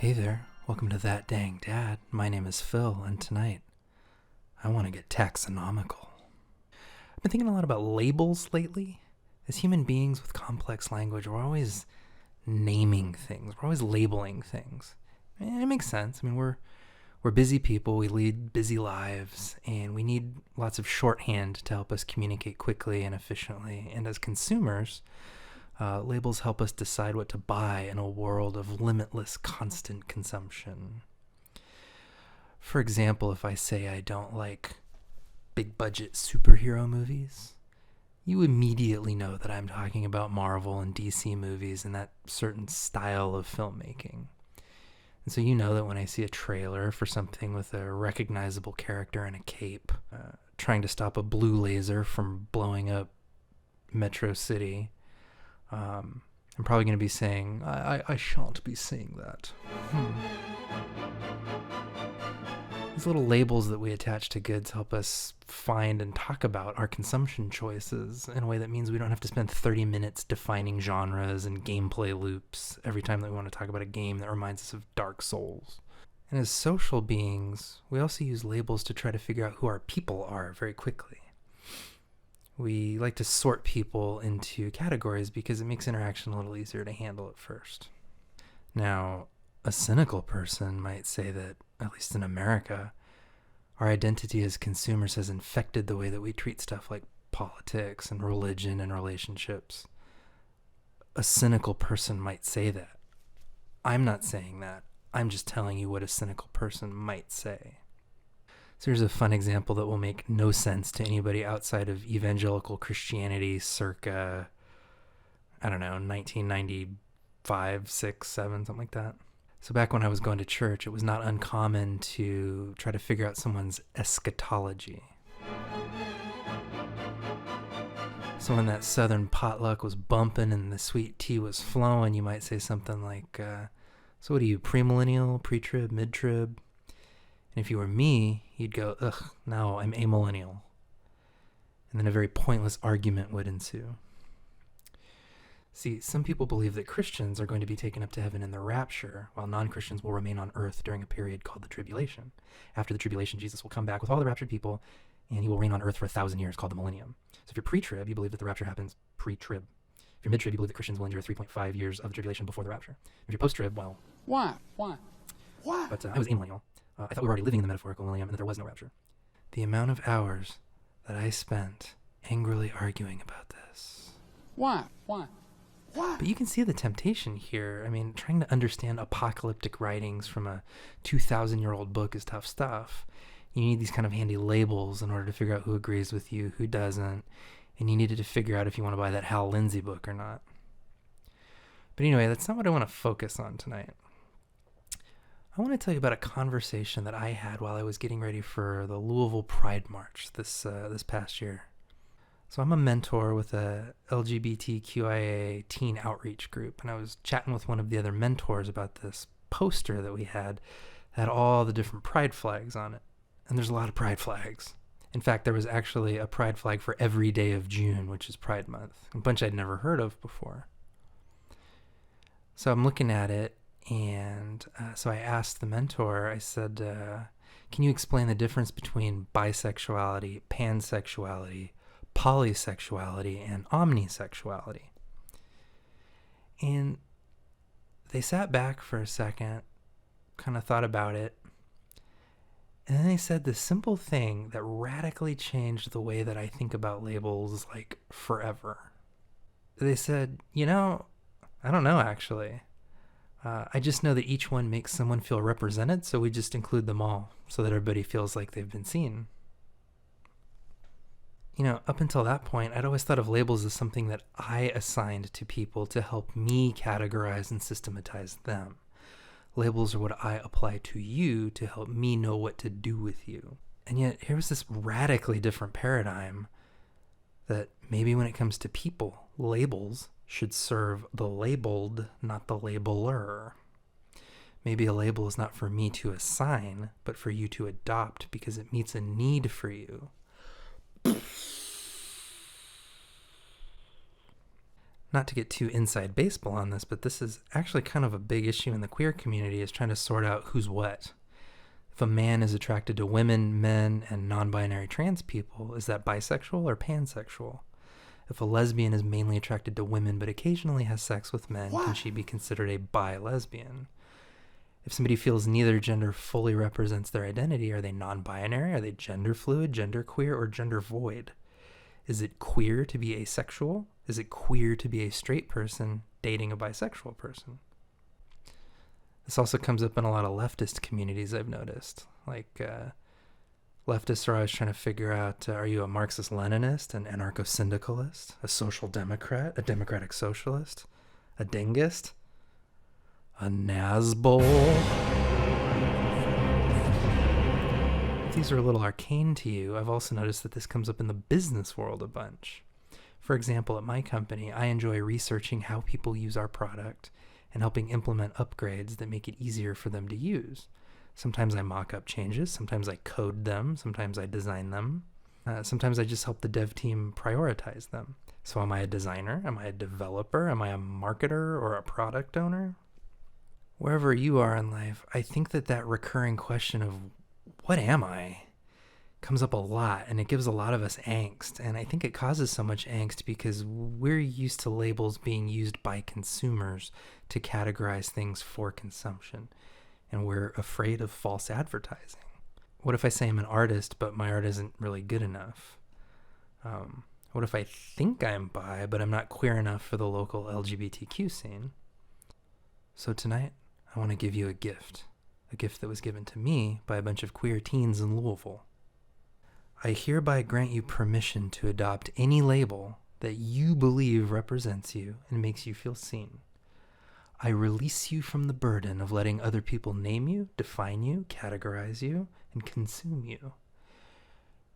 Hey there, welcome to That Dang Dad. My name is Phil, and tonight I want to get taxonomical. I've been thinking a lot about labels lately. As human beings with complex language, we're always naming things, we're always labeling things. And it makes sense. I mean, we're busy people, we lead busy lives, and we need lots of shorthand to help us communicate quickly and efficiently. And as consumers, labels help us decide what to buy in a world of limitless, constant consumption. For example, if I say I don't like big budget superhero movies, you immediately know that I'm talking about Marvel and DC movies and that certain style of filmmaking. And so you know that when I see a trailer for something with a recognizable character in a cape, trying to stop a blue laser from blowing up Metro City, I'm probably going to be saying, I shan't be seeing that. These little labels that we attach to goods help us find and talk about our consumption choices in a way that means we don't have to spend 30 minutes defining genres and gameplay loops every time that we want to talk about a game that reminds us of Dark Souls. And as social beings, we also use labels to try to figure out who our people are very quickly. We like to sort people into categories because it makes interaction a little easier to handle at first. Now, a cynical person might say that, at least in America, our identity as consumers has infected the way that we treat stuff like politics and religion and relationships. A cynical person might say that. I'm not saying that. I'm just telling you what a cynical person might say. So here's a fun example that will make no sense to anybody outside of evangelical Christianity circa, 1995, 6, 7, something like that. So back when I was going to church, it was not uncommon to try to figure out someone's eschatology. So when that southern potluck was bumping and the sweet tea was flowing, you might say something like, so what are you, premillennial, pre-trib, mid-trib? And if you were me, you'd go, ugh, no, I'm amillennial. And then a very pointless argument would ensue. See, some people believe that Christians are going to be taken up to heaven in the rapture, while non-Christians will remain on earth during a period called the tribulation. After the tribulation, Jesus will come back with all the raptured people, and he will reign on earth for 1,000 years, called the millennium. So if you're pre-trib, you believe that the rapture happens pre-trib. If you're mid-trib, you believe that Christians will endure 3.5 years of the tribulation before the rapture. If you're post-trib, well... Why? But I was amillennial. I thought we were already living in the metaphorical millennium and that there was no rapture. The amount of hours that I spent angrily arguing about this. Why? But you can see the temptation here. I mean, trying to understand apocalyptic writings from a 2,000-year-old book is tough stuff. You need these kind of handy labels in order to figure out who agrees with you, who doesn't, and you needed to figure out if you want to buy that Hal Lindsey book or not. But anyway, that's not what I want to focus on tonight. I want to tell you about a conversation that I had while I was getting ready for the Louisville Pride March this past year. So I'm a mentor with a lgbtqia teen outreach group, and I was chatting with one of the other mentors about this poster that we had that had all the different pride flags on it. And there's a lot of pride flags. In fact, there was actually a pride flag for every day of June, which is Pride Month, a bunch I'd never heard of before. So I'm looking at it, and so I asked the mentor, I said, can you explain the difference between bisexuality, pansexuality, polysexuality, and omnisexuality? And they sat back for a second, kind of thought about it, and then they said this simple thing that radically changed the way that I think about labels, like, forever. They said, I don't know, actually. I just know that each one makes someone feel represented, so we just include them all so that everybody feels like they've been seen. Up until that point, I'd always thought of labels as something that I assigned to people to help me categorize and systematize them. Labels are what I apply to you to help me know what to do with you. And yet, here was this radically different paradigm that maybe when it comes to people, labels should serve the labeled, not the labeler. Maybe a label is not for me to assign, but for you to adopt because it meets a need for you. Not to get too inside baseball on this, but this is actually kind of a big issue in the queer community, is trying to sort out who's what. If a man is attracted to women, men, and non-binary trans people, is that bisexual or pansexual? If a lesbian is mainly attracted to women but occasionally has sex with men, can she be considered a bi-lesbian? If somebody feels neither gender fully represents their identity, are they non-binary? Are they gender fluid, gender queer, or gender void? Is it queer to be asexual? Is it queer to be a straight person dating a bisexual person? This also comes up in a lot of leftist communities, I've noticed. Like, leftists are always trying to figure out, are you a Marxist-Leninist, an anarcho-syndicalist, a social democrat, a democratic socialist, a dingist, a Nazbol? If these are a little arcane to you, I've also noticed that this comes up in the business world a bunch. For example, at my company, I enjoy researching how people use our product and helping implement upgrades that make it easier for them to use. Sometimes I mock up changes, sometimes I code them, sometimes I design them. Sometimes I just help the dev team prioritize them. So am I a designer? Am I a developer? Am I a marketer or a product owner? Wherever you are in life, I think that recurring question of what am I comes up a lot, and it gives a lot of us angst. And I think it causes so much angst because we're used to labels being used by consumers to categorize things for consumption, and we're afraid of false advertising. What if I say I'm an artist, but my art isn't really good enough? What if I think I'm bi, but I'm not queer enough for the local LGBTQ scene? So tonight, I want to give you a gift that was given to me by a bunch of queer teens in Louisville. I hereby grant you permission to adopt any label that you believe represents you and makes you feel seen. I release you from the burden of letting other people name you, define you, categorize you, and consume you.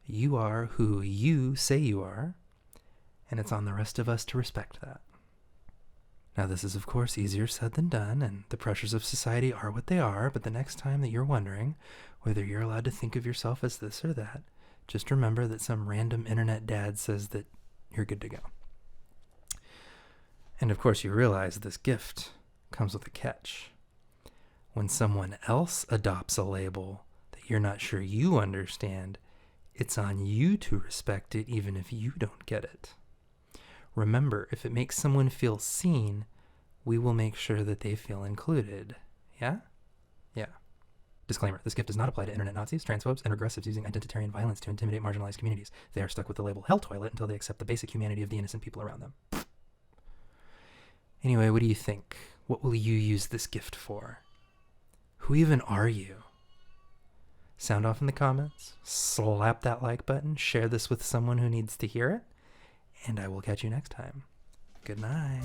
You are who you say you are, and it's on the rest of us to respect that. Now, this is, of course, easier said than done, and the pressures of society are what they are, but the next time that you're wondering whether you're allowed to think of yourself as this or that, just remember that some random internet dad says that you're good to go. And of course, you realize this gift comes with a catch. When someone else adopts a label that you're not sure you understand, it's on you to respect it even if you don't get it. Remember, if it makes someone feel seen, we will make sure that they feel included. Yeah? Yeah. Disclaimer, this gift does not apply to internet Nazis, transphobes, and regressives using identitarian violence to intimidate marginalized communities. They are stuck with the label hell toilet until they accept the basic humanity of the innocent people around them. Anyway, what do you think? What will you use this gift for? Who even are you? Sound off in the comments, slap that like button, share this with someone who needs to hear it, and I will catch you next time. Good night.